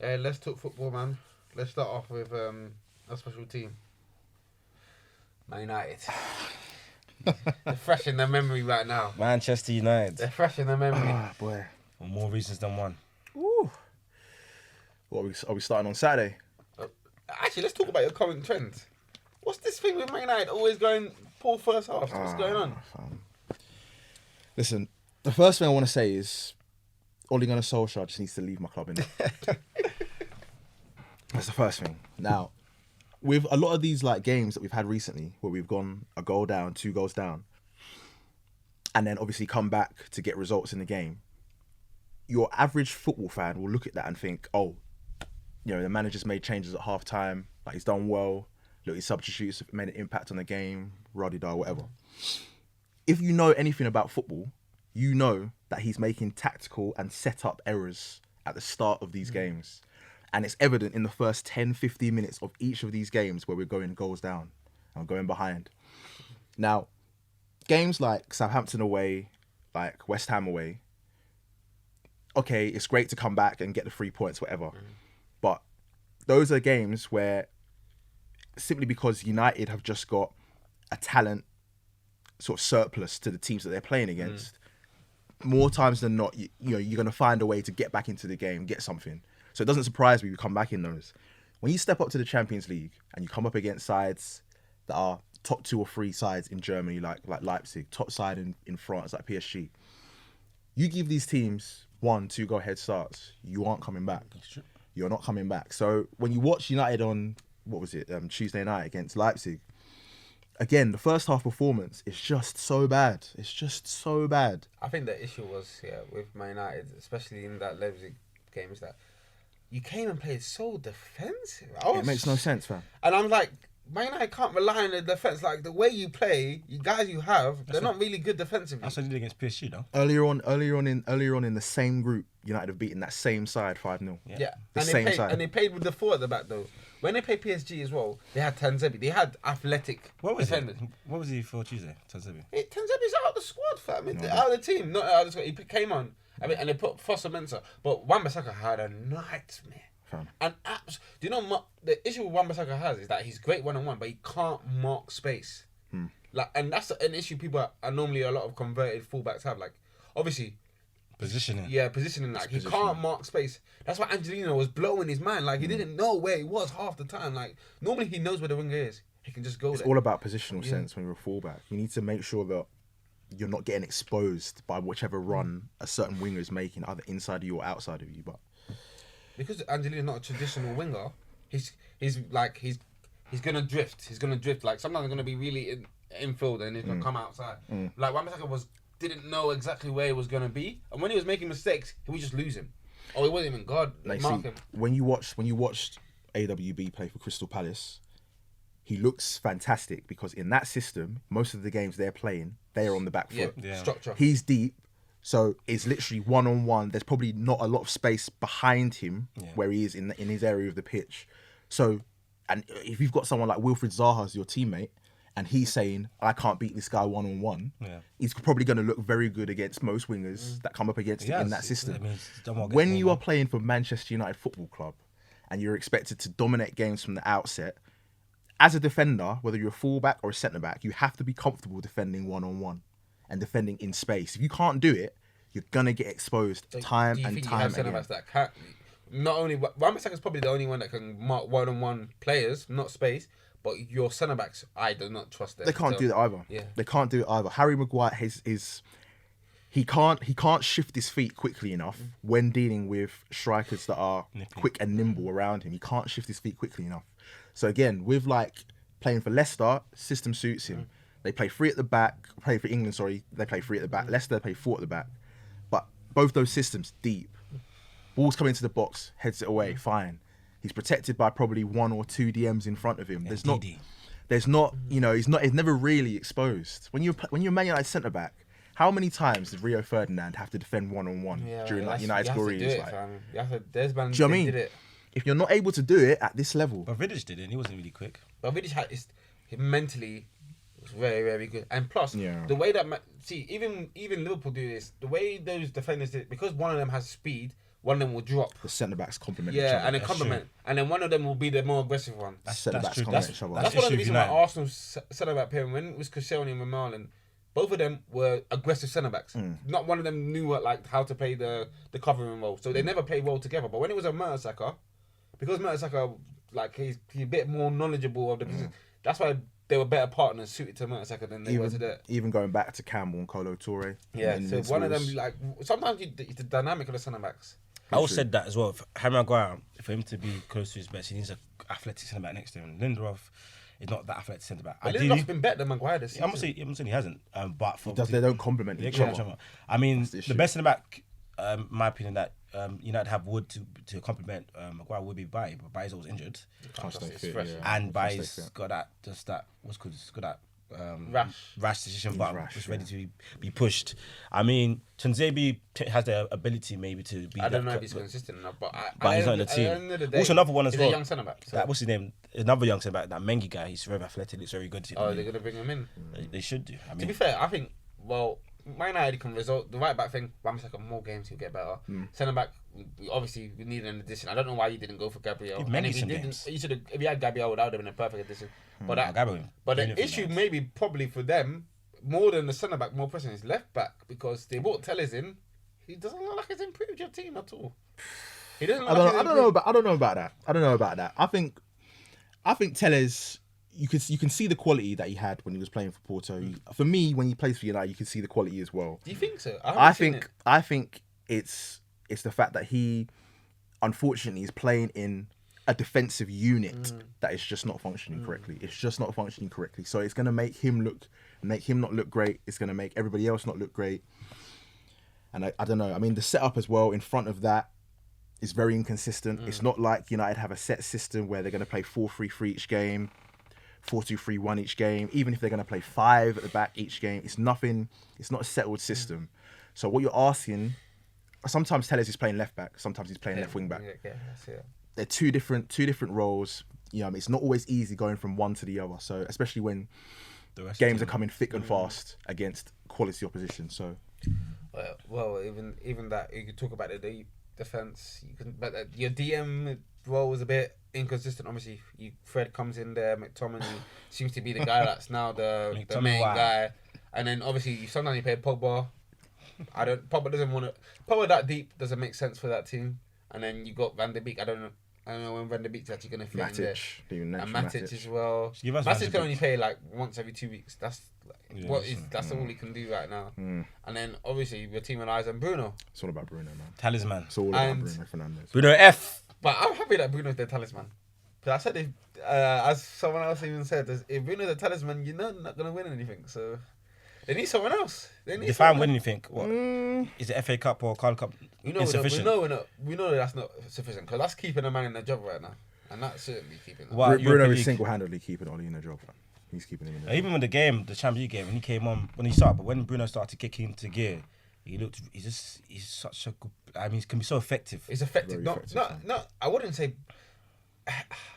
Let's talk football, man. Let's start off with a special team. Man United. They're fresh in their memory right now. Manchester United. They're fresh in their memory. Ah, boy. For more reasons than one. Ooh. What are we starting on Saturday? Actually, let's talk about your current trends. What's this thing with Man United always going poor first half? What's going on? Listen, the first thing I want to say is Ole Gunnar Solskjaer just needs to leave my club in. That's the first thing. Now, with a lot of these like games that we've had recently, where we've gone a goal down, 2 goals down, and then obviously come back to get results in the game, your average football fan will look at that and think, oh, you know, the manager's made changes at half time, like he's done well, look, his substitutes have made an impact on the game, rah-de-dah, whatever. If you know anything about football, you know that he's making tactical and set-up errors at the start of these games. And it's evident in the first 10, 15 minutes of each of these games where we're going goals down and going behind. Now, games like Southampton away, like West Ham away, okay, it's great to come back and get the 3 points, whatever. But those are games where simply because United have just got a talent sort of surplus to the teams that they're playing against, more times than not, you know, you're going to find a way to get back into the game, get something. So it doesn't surprise me we come back in those. When you step up to the Champions League and you come up against sides that are top 2 or 3 sides in Germany, like Leipzig, top side in France, like PSG, you give these teams 1-2 go head starts, you aren't coming back. You're not coming back. So when you watch United on, Tuesday night against Leipzig, again, the first half performance is just so bad. It's just so bad. I think the issue was with Man United, especially in that Leipzig game, is that you came and played so defensive. It makes no sense, fam. And I'm like, Man United can't rely on the defense. Like the way you play, you guys you have, they're not really good defensively. That's what they did against PSG, though. Earlier on in the same group, United have beaten that same side 5-0. Yeah. The same side. And they played with the 4 at the back though. When they played PSG as well, they had Tanzebi. They had athletic defenders. What was he for Tuesday, Tanzebi? Tanzebi's out of the squad, fam. Out of the team. Not out of the squad. He came on. I mean, and they put Foster Mensah. But Wan-Bissaka had a nightmare. Fam. And do you know the issue with Wan-Bissaka has is that he's great one-on-one, but he can't mark space. Like, and that's an issue people are normally a lot of converted fullbacks have. Like, obviously, Positioning. yeah, positioning. Like he can't mark space. That's why Angelino was blowing his man. Like he didn't know where he was half the time. Like normally he knows where the winger is. He can just go It's there. all about positional sense when you're a fullback. You need to make sure that you're not getting exposed by whichever run a certain winger is making, either inside of you or outside of you. But because Angelino's not a traditional winger, he's gonna drift. He's gonna drift. Like sometimes he's gonna be really infield and he's gonna come outside. Like Wan-Bissaka didn't know exactly where he was gonna be, and when he was making mistakes, he would just lose him. Or he wasn't even mark him. When you watched AWB play for Crystal Palace, he looks fantastic because in that system, most of the games they're playing, they are on the back foot. Yeah. Structure. He's deep, so it's literally one-on-one. There's probably not a lot of space behind him where he is in his area of the pitch. So, and if you've got someone like Wilfried Zaha as your teammate, and he's saying, I can't beat this guy one-on-one, he's probably going to look very good against most wingers that come up against him in that system. When you are playing for Manchester United Football Club and you're expected to dominate games from the outset, as a defender, whether you're a fullback or a centre-back, you have to be comfortable defending one-on-one and defending in space. If you can't do it, you're going to get exposed time and time again. That can't, not only Wan-Bissaka is probably the only one that can mark one-on-one players, not space. But your centre backs, I do not trust them. They can't do that either. Yeah. They can't do it either. Harry Maguire he can't shift his feet quickly enough when dealing with strikers that are quick and nimble around him. He can't shift his feet quickly enough. So again, with like playing for Leicester, system suits him. They play 3 at the back. Play for England, they play 3 at the back. Leicester play 4 at the back. But both those systems deep. Balls come into the box, heads it away, fine. He's protected by probably 1 or 2 DMs in front of him. There's not, you know, he's never really exposed. When you're Man United centre back, how many times did Rio Ferdinand have to defend one-on-one during like United's glory? Do you know what I mean? If you're not able to do it at this level, but Vidic did it. He wasn't really quick. But Vidic mentally was very, very good. And plus, the way that even Liverpool do this, the way those defenders did, because one of them has speed. one of them will drop. The centre backs complement each Yeah, other. and then complement, and then one of them will be the more aggressive one. Centre backs true. complement each other. That's one of the issue reasons with why Arsenal's centre back pairing, when it was Koscielny and Marlon, both of them were aggressive centre backs. Not one of them knew how to play the covering role, so they never played well together. But when it was a Mertesacker, because Mertesacker he's a bit more knowledgeable of the position, that's why they were better partners suited to Mertesacker than they were to the. Even going back to Campbell and Kolo Toure. Yeah, so one of them sometimes it's the dynamic of the centre backs. I always said that as well. For Harry Maguire, for him to be close to his best, he needs an athletic centre back next to him. Lindelof is not that athletic centre back. But Lindelof's been better than Maguire this season. I'm not saying he hasn't, but They don't complement each other. I mean, the best centre back, in my opinion, that United have wood to complement Maguire would be Bailly, but Bailly's always injured, and Bailly's got that rash decision button, just ready to be pushed. I mean, Tanzebi has the ability maybe to be. I don't know if he's consistent enough, but he's not in the team. At the end of the day, also, another one as he's well. a young centre back. So. What's his name? Another young centre back, that Mengi guy. He's very athletic. Looks very good. Oh, they're gonna bring him in. They should do. I mean, to be fair, I think Man United can result the right back thing. Ramsdale more games, he'll get better. Centre back, obviously, we need an addition. I don't know why you didn't go for Gabriel. Give And Mengi if some you didn't, games. you should have. If you had Gabriel, that would have been a perfect addition. But the issue maybe probably for them more than the centre back, more pressing is left back because they brought Telles in. He doesn't look like he's improved your team at all. He doesn't. I don't know about that. I think Telles. You can see the quality that he had when he was playing for Porto. For me, when he plays for United, you can see the quality as well. Do you think so? I think it's the fact that he, unfortunately, is playing in a defensive unit that is just not functioning correctly. It's just not functioning correctly. So it's going to make him not look great. It's going to make everybody else not look great. And I don't know. I mean, the setup as well in front of that is very inconsistent. It's not like United have a set system where they're going to play 4-3-3 each game. 4-2-3-1 each game, even if they're going to play 5 at the back each game, it's not a settled system. So what you're asking, sometimes Telles is playing left back, sometimes he's playing left wing back. Yeah, that's it. They're two different roles. It's not always easy going from one to the other. So especially when games are coming thick and fast against quality opposition. So, well, even that you could talk about the defense. But your DM role was a bit inconsistent. Obviously, Fred comes in there. McTominay seems to be the guy that's now the main guy. And then obviously sometimes you play Pogba. Pogba doesn't want to. Pogba that deep doesn't make sense for that team. And then you got Van der Beek. I don't know when Van der Beek's actually going to fit in there. And Matic as well. Matic can only play once every 2 weeks. That's that's all he can do right now. And then obviously your team relies on Bruno. It's all about Bruno, man. Talisman. It's all about Bruno Fernandes. Bruno F. But I'm happy that Bruno's their talisman. But I said as someone else even said, if Bruno's the talisman, you're not going to win anything. So they need someone else. Define win anything. What? Is it FA Cup or Carl Cup insufficient? We know that's not sufficient because that's keeping a man in the job right now. And that's certainly keeping them. Bruno is single-handedly keeping Oli in the job. He's keeping him in the job. Even when the Champions League game, when he came on, when he started, but when Bruno started to kick into gear, he's such a good. I mean, he can be so effective. He's effective. Not. I wouldn't say.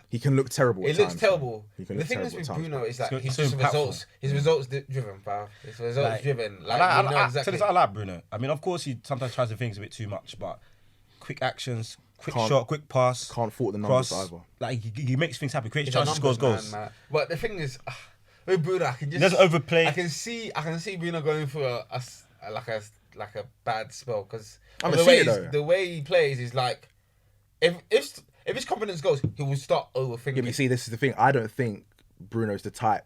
He can look terrible. It looks terrible. The thing is with Bruno is that he's just results. His results driven, pal. His results driven. I like Bruno. I mean, of course, he sometimes tries to things a bit too much, but quick actions, quick shot, quick pass. Can't fault the numbers either. Like he makes things happen. Creates chances, scores goals. Man. But the thing is, with Bruno, I can just. He doesn't overplay. I can see Bruno going through a bad spell because the way he plays is like if his confidence goes, he will start overthinking. Yeah, but you see, this is the thing. I don't think Bruno's the type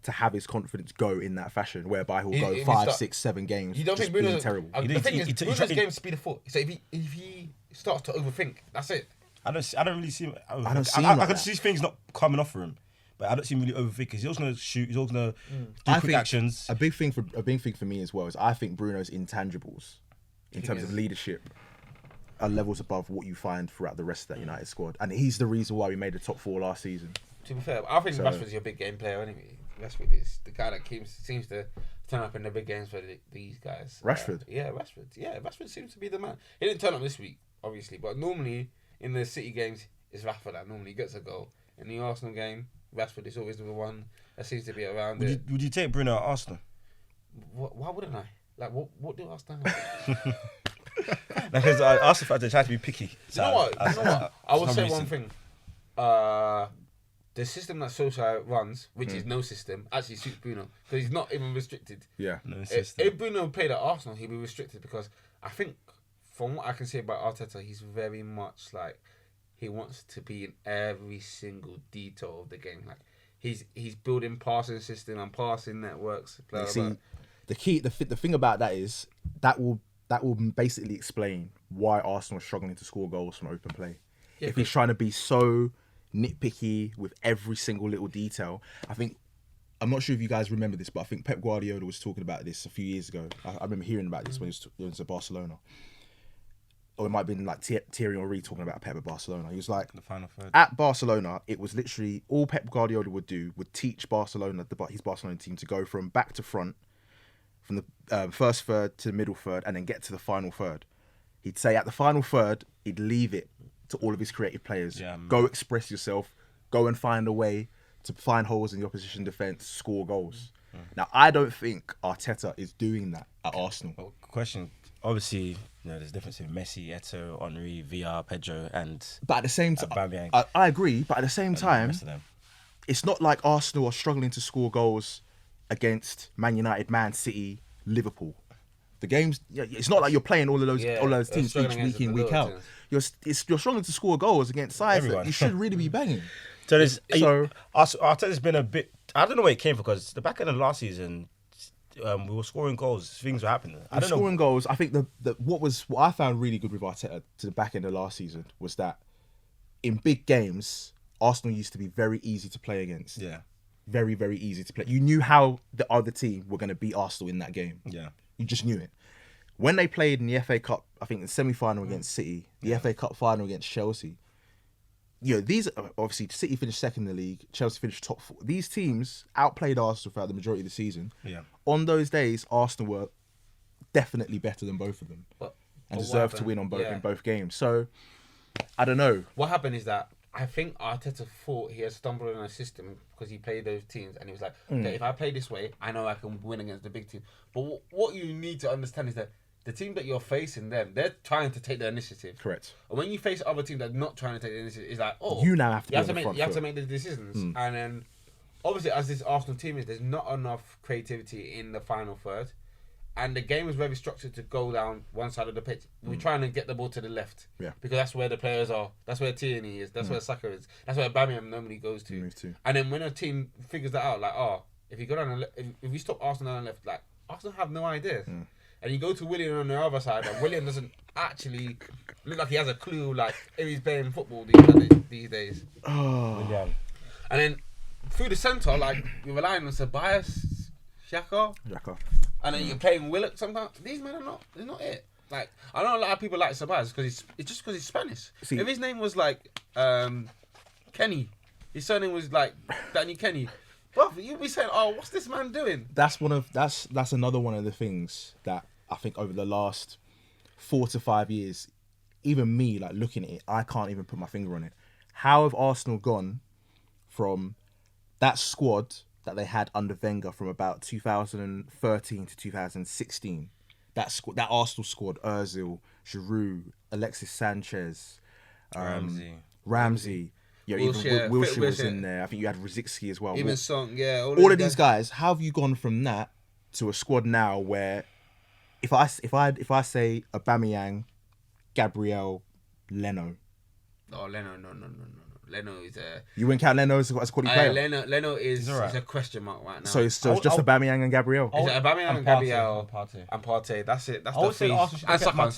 to have his confidence go in that fashion, whereby he'll go 5, 6, 7 games. You don't think Bruno's terrible? The thing is, Bruno's game speed of foot. So if he starts to overthink, that's it. I don't really see him. I can see things not coming off for him. But I don't see him really overthink because he's always going to shoot. He's always going to do quick actions. A big thing for me as well is I think Bruno's intangibles in terms of leadership are levels above what you find throughout the rest of that United squad, and he's the reason why we made the top 4 last season. To be fair, I think Rashford's your big game player anyway. Rashford is the guy that seems to turn up in the big games for these guys. Rashford? Rashford seems to be the man. He didn't turn up this week, obviously, but normally in the City games, it's Rashford that normally gets a goal. In the Arsenal game, Rashford is always the one that seems to be around it. Would you take Bruno at Arsenal? Why wouldn't I? Like, what do Arsenal have? Because Arsenal fans, they try to be picky. You know what? I will say one thing. The system that Solskjaer runs, which is no system, actually suits Bruno because he's not even restricted. Yeah. No system. If Bruno played at Arsenal, he'd be restricted because I think, from what I can say about Arteta, he's very much like he wants to be in every single detail of the game. Like he's building passing system and passing networks. Blah, blah, blah. The thing about that is that will basically explain why Arsenal are struggling to score goals from open play. Yeah, if he's trying to be so nitpicky with every single little detail, I'm not sure if you guys remember this, but I think Pep Guardiola was talking about this a few years ago. I remember hearing about this when he was at Barcelona. Or it might have been like Thierry Henry talking about Pep at Barcelona. He was like, the final third. At Barcelona, it was literally all Pep Guardiola would teach Barcelona, his Barcelona team, to go from back to front, from the first third to the middle third, and then get to the final third. He'd say at the final third, he'd leave it to all of his creative players. Yeah, go express yourself, go and find a way to find holes in the opposition defence, score goals. Now, I don't think Arteta is doing that at Arsenal. Well, question, obviously, there's a difference in Messi, Eto'o, Henry, VR, Pedro, but at the same time, I agree. But at the same time, it's not like Arsenal are struggling to score goals against Man United, Man City, Liverpool. The games, it's not like you're playing all of those teams week in, week out. You're struggling to score goals against sides that you should really be banging. Arteta's been a bit. I don't know where it came from because the back end of last season, we were scoring goals. Things were happening. Scoring goals. I think what I found really good with Arteta to the back end of last season was that in big games, Arsenal used to be very easy to play against. Yeah, very, very easy to play. You knew how the other team were going to beat Arsenal in that game. Yeah, you just knew it. When they played in the FA Cup, I think the semi-final against City, the FA Cup final against Chelsea, these obviously City finished second in the league, Chelsea finished top 4. These teams outplayed Arsenal throughout the majority of the season. Yeah. On those days, Arsenal were definitely better than both of them and deserved to win in both games. So, I don't know. What happened is that I think Arteta thought he had stumbled on a system because he played those teams and he was like, okay, if I play this way, I know I can win against the big team. But what you need to understand is that the team that you're facing, they're trying to take the initiative. Correct. And when you face other teams that are not trying to take the initiative, it's like, you now have to you have to make the decisions. And then, obviously, as this Arsenal team is, there's not enough creativity in the final third. And the game is very structured to go down one side of the pitch. We're trying to get the ball to the left. Yeah. Because that's where the players are. That's where Tierney is. That's where Saka is. That's where Aubameyang normally goes to. And then when a team figures that out, like, if you go down if we stop Arsenal on the left, like, Arsenal have no idea. And you go to Willian on the other side, and Willian doesn't actually look like he has a clue, like, if he's playing football these days. Willian. And then through the centre, like, you're relying on Ceballos, Xhaka. And then you're playing Willock sometimes. These men they're not it. Like, I know a lot of people like Ceballos because it's just he's Spanish. If his name was like Kenny, his surname was like Danny Kenny, bro, you'd be saying, what's this man doing? That's another one of the things that I think over the last 4 to 5 years, even me, like, looking at it, I can't even put my finger on it. How have Arsenal gone from that squad that they had under Wenger from about 2013 to 2016? That Arsenal squad: Ozil, Giroud, Alexis Sanchez, Ramsey. Even Wilshere was in there. I think you had Rosicky as well. Even Song, all of these guys. How have you gone from that to a squad now where, if I say Aubameyang, Gabriel, Leno? Oh, Leno, no. Leno is a... You wouldn't count Leno as a quality player? Leno is a question mark right now. So it's just Aubameyang and Gabriel? It's Aubameyang and Gabriel and Partey. That's it. That's the three. And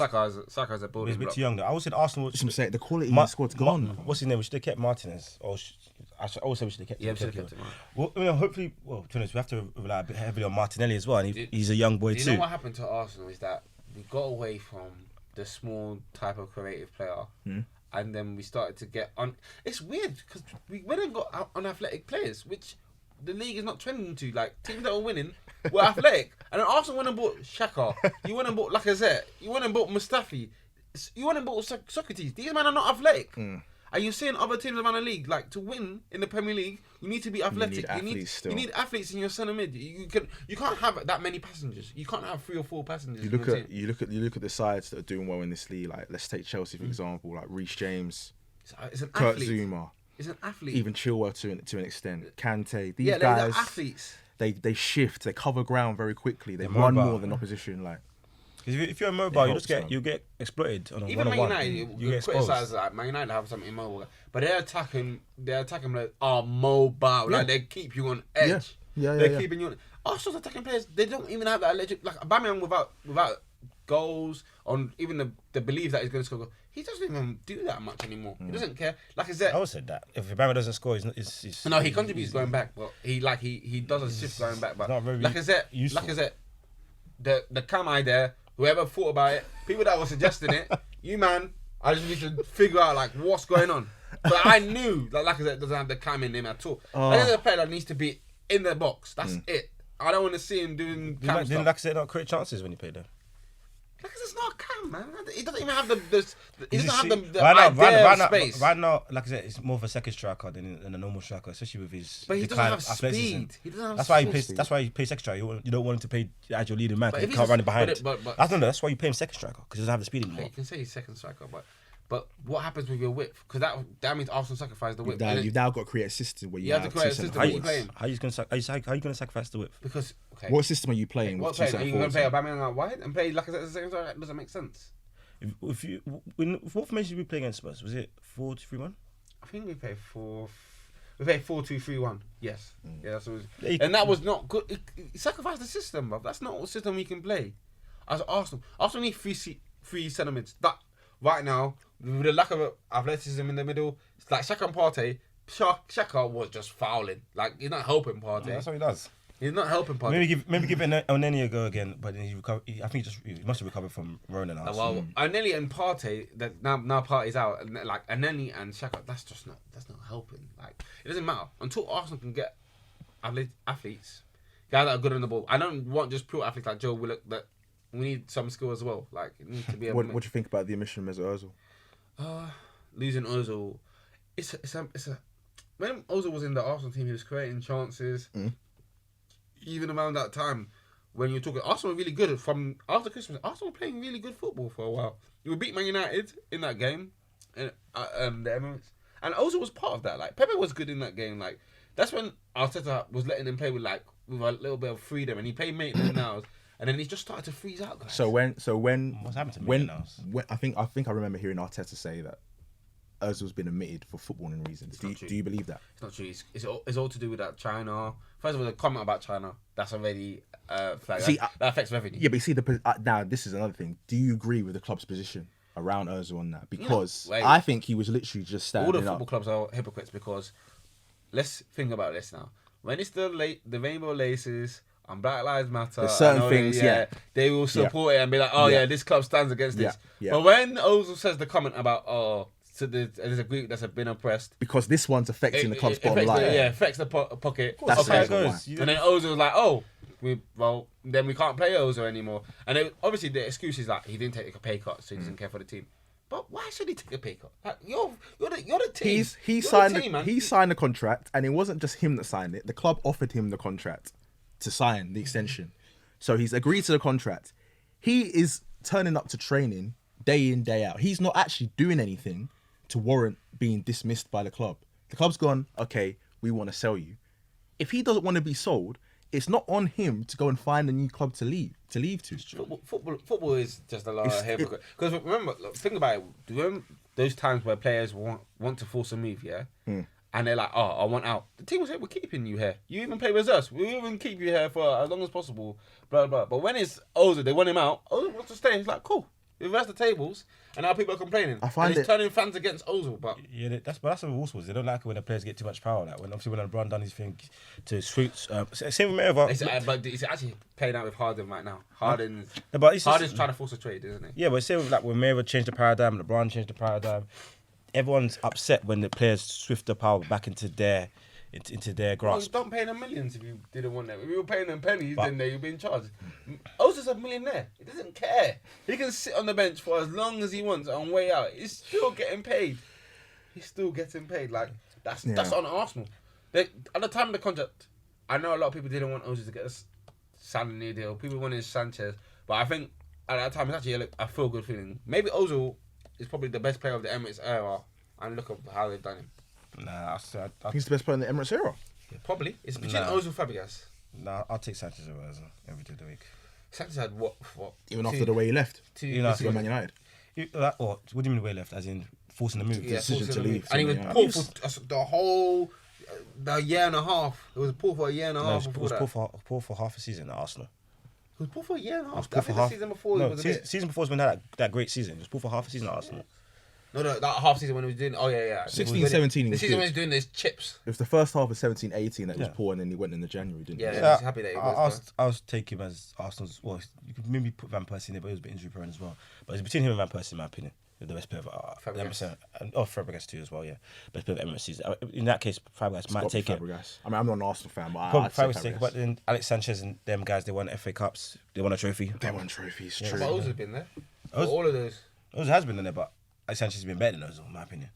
Saka's a building block. He's a bit too young though. I would say Arsenal... The quality of the squad's gone. What's his name? We should have kept Martinez. I would say we should have kept him. Yeah, we should have kept him. Well, hopefully... Well, to be honest, we have to rely a bit heavily on Martinelli as well. And he's a young boy too. You know what happened to Arsenal is that we got away from the small type of creative player. And then we started to get on. It's weird because we went and got unathletic players, which the league is not trending to. Like, teams that were winning were athletic. And then Arsenal went and bought Xhaka. You went and bought Lacazette. You went and bought Mustafi. You went and bought Socrates. These men are not athletic. And you're seeing other teams around the league, like to win in the Premier League, you need to be athletic. You need athletes in your centre mid. You can't have that many passengers. You can't have 3 or 4 passengers. You look at the sides that are doing well in this league. Like let's take Chelsea for example. Like Reece James, it's an Kurt athlete. Zuma. It's an athlete. Even Chilwell to an extent. Kante. These they're guys, athletes. They shift. They cover ground very quickly. They run more than opposition. Like. If you're mobile, you get exploited on a even one-on-one. Man United, you get criticize like Man United have something immobile, but they're attacking like mobile, like they keep you on edge. They're keeping you on. Arsenal's attacking players, they don't even have that electric. Like Aubameyang without goals, on even the belief that he's going to score. He doesn't even do that much anymore. He doesn't care. Like I said, I always said that if Aubameyang doesn't score, he's no, he contributes going back, but he does a shift going back. But like I said, the cam there. Whoever thought about it, people that were suggesting it, you man, I just need to figure out like what's going on. But I knew, like I said, doesn't have the cam in him at all. I think the player that needs to be in the box. That's it. I don't want to see him doing cam stuff. Didn't Lacazette not create chances when he played there? Lacazette's not a cam, man. He doesn't even have the space. Right now, like I said, it's more of a second striker than a normal striker, especially with his. But he doesn't have speed. That's why he plays second striker. You don't want him to play as your leading man because he can't run it behind. That's why you pay him second striker because he doesn't have the speed anymore. You can say he's second striker, but what happens with your width? Because that means Arsenal sacrifice the width. You've now got to create a system where you have to create a system where you play. How are you going to sacrifice the width? Because what system are you playing? What play? Are you going to play Aubameyang out wide and play Lacazette as a second striker? That doesn't make sense. What formation did we play against Spurs? Was it 4-2-3-1? I think we played 4-2-3-1. Yes. Yeah, that's what it was. And that was not good. It sacrificed the system, bro. That's not what system we can play. As Arsenal need three centre mids. That right now, with the lack of athleticism in the middle, it's like Xhaka and Partey. Xhaka was just fouling. Like he's not helping Partey. Yeah, that's what he does. He's not helping Partey. Maybe give Elneny a go again, but then I think he must have recovered from Rona now. Well, Elneny and Partey, that now Partey's out, and like Elneny and Xhaka, that's not helping. Like it doesn't matter until Arsenal can get athletes, guys that are good on the ball. I don't want just pure athletes like Joe Willock. That we need some skill as well. Like it needs to be. What do you think about the omission of Ozil? Losing Ozil, it's a when Ozil was in the Arsenal team, he was creating chances. Even around that time, when you're talking, Arsenal were really good from after Christmas. Arsenal were playing really good football for a while. You beat Man United in that game, the Emirates, and Ozil was part of that. Like Pepe was good in that game. Like that's when Arteta was letting him play with a little bit of freedom, and he played Maitland Niles, and then he just started to freeze out. Guys. So when what's happened to Maitland Niles? I think I remember hearing Arteta say that Ozil's been omitted for footballing reasons. Do you believe that? It's not true. It's all to do with that China. First of all, the comment about China, that's already flagged. That affects revenue. Yeah, but you see, now this is another thing. Do you agree with the club's position around Ozil on that? Because I think he was literally just standing up. All the football clubs are hypocrites because let's think about this now. When it's the rainbow laces and Black Lives Matter, there's certain things, they will support it and be like, this club stands against this. Yeah. But when Ozil says the comment about, so there's a group that's been oppressed. Because this one's affecting the club's bottom line. Affects the pocket. That's how it goes. And then Ozil was like, then we can't play Ozil anymore. And obviously the excuse is like, he didn't take a pay cut, so he doesn't care for the team. But why should he take a pay cut? Like, you're the team. He signed the contract, and it wasn't just him that signed it. The club offered him the contract to sign the extension. So he's agreed to the contract. He is turning up to training day in, day out. He's not actually doing anything to warrant being dismissed by the club. The club's gone, okay, we want to sell you. If he doesn't want to be sold, it's not on him to go and find a new club to leave to. Football is just a lot of hypocrite. Because remember, think about it. Remember those times where players want to force a move, and they're like, I want out. The team will say, we're keeping you here. You even play with us. We even keep you here for as long as possible. Blah, blah. But when it's Ozil, they want him out. Ozil wants to stay. He's like, cool. Reverse the tables, and now people are complaining. He's turning fans against Ozil, but that's what Wolves was. They don't like it when the players get too much power. Like when LeBron done his thing to switch. Same with Mayweather. But it's actually playing out with Harden right now. Harden's trying to force a trade, isn't it? Yeah, but same with when Mayweather changed the paradigm, LeBron changed the paradigm. Everyone's upset when the players swift the power back into their grasp. Don't pay them millions if you didn't want them. If you were paying them pennies, then you'd be in charge. Ozil's a millionaire. He doesn't care. He can sit on the bench for as long as he wants on way out. He's still getting paid. he's still getting paid. Like that's on Arsenal. At the time of the contract, I know a lot of people didn't want Ozil to get sign a new deal. People wanted Sanchez, but I think at that time it's actually a feel good feeling. Maybe Ozil is probably the best player of the Emirates era, and look at how they've done him. Nah, He's the best player in the Emirates era. Yeah, probably. It's between Ozil and Fabregas. Nah, I'll take Sanchez over Ozil every day of the week. Sanchez had what? Even after the way he left. You know, to Man United. What do you mean the way he left? As in forcing the move? Yeah, decision to leave. And he was poor for the whole year and a half. It was poor for a year and a half. It was poor for half a season at Arsenal. It was poor for a year and a half. I think the season before no, was a bit... season before was when they had that great season. It was poor for half a season at Arsenal. No, that half season when he was doing... Oh, yeah. 16-17 The season when he was doing those chips. It was the first half of 17-18 that was poor, and then he went in the January, didn't he? Yeah, I was happy that he was. I was taking him as Arsenal's... Well, you could maybe put Van Persie in there, but he was a bit injury prone as well. But it's between him and Van Persie, in my opinion. They're the best player of Fabregas. Fabregas too as well, yeah. Best player of Emirates season. In that case, Fabregas might take it. I mean, I'm not an Arsenal fan, but Fabregas take it. But then Alex Sanchez and them guys, they won FA Cups. They won a trophy. They won trophies, true. But Ozil's been there. All of those. Ozil has been in there, but Alex Sanchez has been better than Ozil, in my opinion.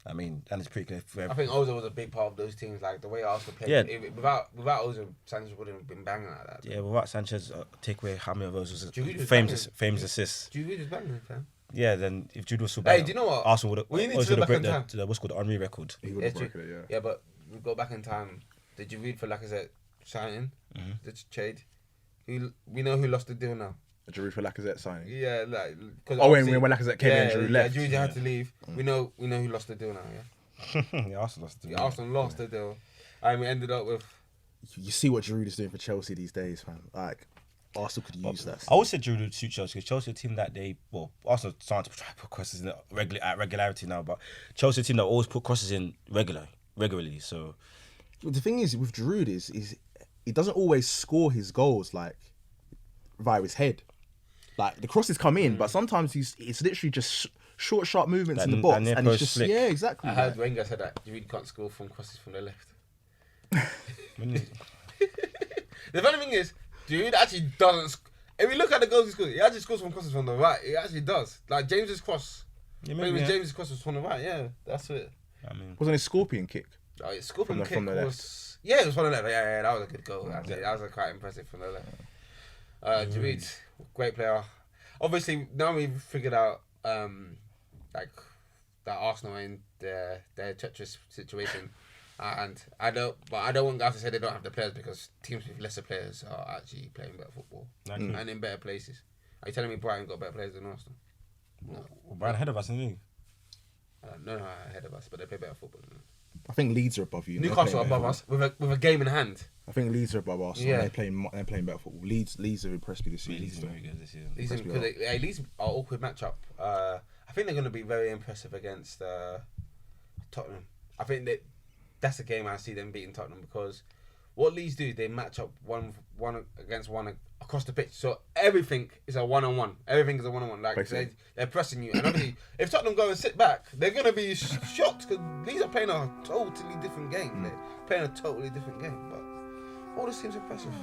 I mean, and it's pretty clear. I think Ozil was a big part of those teams, like the way Arsenal played. Yeah. Without Ozil, Sanchez wouldn't have been banging like that. Yeah, without Sanchez, take away how many of Ozil's famous assists. Jude was banging, fam. Yeah, then if Jude was still banging, do you know what? Arsenal would have broken the what's called the Henry record. He would have broken it, yeah. Yeah, but we go back in time. Did you read for Lacazette signing? The trade? We know who lost the deal now. Did you read for Lacazette signing? Yeah, like when Lacazette came in, Giroud left. Giroud had to leave. We know who lost the deal now. Yeah. Yeah, Arsenal lost the deal. Arsenal lost the deal, and we ended up with. You see what Giroud is doing for Chelsea these days, man. Like Arsenal could use that. I always said Giroud would suit Chelsea because Chelsea, a team that Arsenal starting to try to put crosses in at regularity now, but Chelsea, a team that always put crosses in regularly. So the thing is with Giroud is he doesn't always score his goals like via his head. Like the crosses come in, but sometimes it's literally just short, sharp movements in the box, and it's just flick. Yeah, exactly. I heard Wenger said that Giroud can't score from crosses from the left. The funny thing is, Giroud actually doesn't. If you look at the goals he scores, he actually scores from crosses from the right. He actually does. Like James's cross. James's cross was from the right. Yeah, that's it. I mean, wasn't it scorpion kick? Oh, his scorpion kick from the was. Left. Yeah, it was from the left. Yeah, that was a good goal. Actually. That was quite impressive from the left. Giroud, great player. Obviously, now we've figured out like that Arsenal are in their treacherous situation, and I don't want guys to say they don't have the players because teams with lesser players are actually playing better football and in better places. Are you telling me Brighton got better players than Arsenal? No. Well, Brighton ahead of us, isn't he? No, ahead of us, but they play better football than us. I think Leeds are above you. Newcastle are above us with a game in hand. I think Leeds are above us. Yeah. They're playing better football. Leeds have impressed me this season. Leeds are very good this season. Leeds are awkward matchup. I think they're going to be very impressive against Tottenham. I think that's the game I see them beating Tottenham because what Leeds do, they match up one against one across the pitch. So everything is a one-on-one. Everything is a one-on-one. Like they're pressing you. And obviously, if Tottenham go and sit back, they're going to be shocked because Leeds are playing a totally different game. They're playing a totally different game. But all this seems impressive.